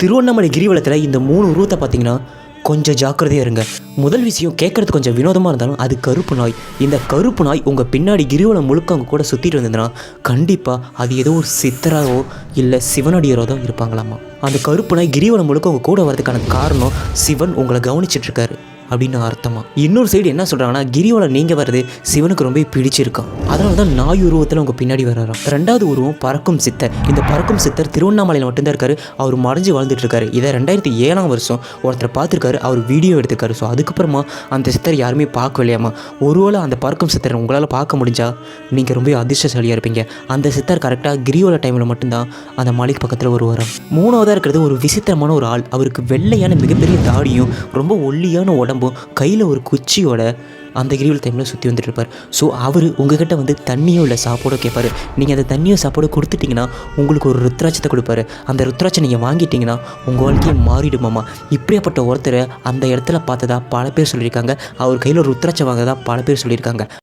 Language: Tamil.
திருவண்ணாமலை கிரிவலத்தில் இந்த 3 உருவத்தை பார்த்தீங்கன்னா கொஞ்சம் ஜாக்கிரதையாக இருங்க. முதல் விஷயம் கேட்குறது கொஞ்சம் வினோதமாக இருந்தாலும் அது கருப்பு நாய். இந்த கருப்பு நாய் உங்கள் பின்னாடி கிரிவலம் முழுக்க அவங்க கூட சுற்றிட்டு வந்ததுன்னா கண்டிப்பாக அது ஏதோ ஒரு சித்தராகவோ இல்லை சிவனடியரோ தான் இருப்பாங்களாமா. அந்த கருப்பு நாய் கிரிவலம் முழுக்க உங்கள் கூட வரதுக்கான காரணம் சிவன் உங்களை கவனிச்சிட்ருக்காரு அப்படின்னு அர்த்தமா. இன்னொரு சைடு என்ன சொல்கிறாங்கன்னா, கிரிவலம் நீங்கள் வர்றது சிவனுக்கு ரொம்ப பிடிச்சிருக்கான், அதனால தான் நாய் உருவத்தில் உங்கள் பின்னாடி வர்றாராம். 2வது உருவம் பறக்கும் சித்தர். இந்த பறக்கும் சித்தர் திருவண்ணாமலையில் மட்டும்தான் இருக்காரு. அவர் மறைஞ்சு வாழ்ந்துட்டு இருக்காரு. இதை 2007ஆம் வருஷம் ஒருத்தர் பார்த்துருக்காரு, அவர் வீடியோ எடுத்துக்காரு. ஸோ அதுக்கப்புறமா அந்த சித்தர் யாருமே பார்க்கலையாமா. ஒருவேளை அந்த பறக்கும் சித்தர் உங்களால் பார்க்க முடிஞ்சா நீங்கள் ரொம்ப அதிர்ஷ்டசாலியாக இருப்பீங்க. அந்த சித்தர் கரெக்டாக கிரிவல டைமில் மட்டும்தான் அந்த மலைக்கு பக்கத்தில் வருவாராம். 3வதாக இருக்கிறது ஒரு விசித்திரமான ஒரு ஆள். அவருக்கு வெள்ளையான மிகப்பெரிய தாடியும் ரொம்ப ஒல்லியான உடம்பும் கையில் ஒரு குச்சியோட அந்த கிரிவல டைமில் சுற்றி வந்துட்டு இருப்பார். ஸோ அவர் உங்ககிட்ட வந்து தண்ணியோ இல்லை சாப்பாடோ கேட்பார். நீங்கள் அந்த தண்ணியோ சாப்பாடோ கொடுத்துட்டிங்கன்னா உங்களுக்கு ஒரு ருத்ராட்சத்தை கொடுப்பாரு. அந்த ருத்ராட்சை நீங்கள் வாங்கிட்டீங்கன்னா உங்கள் வாழ்க்கையை மாறிடுமாமா. இப்படியாப்பட்ட ஒருத்தரை அந்த இடத்துல பார்த்ததா பல பேர் சொல்லியிருக்காங்க. அவர் கையில் ஒரு ருத்ராட்சை வாங்கதா பல பேர் சொல்லியிருக்காங்க.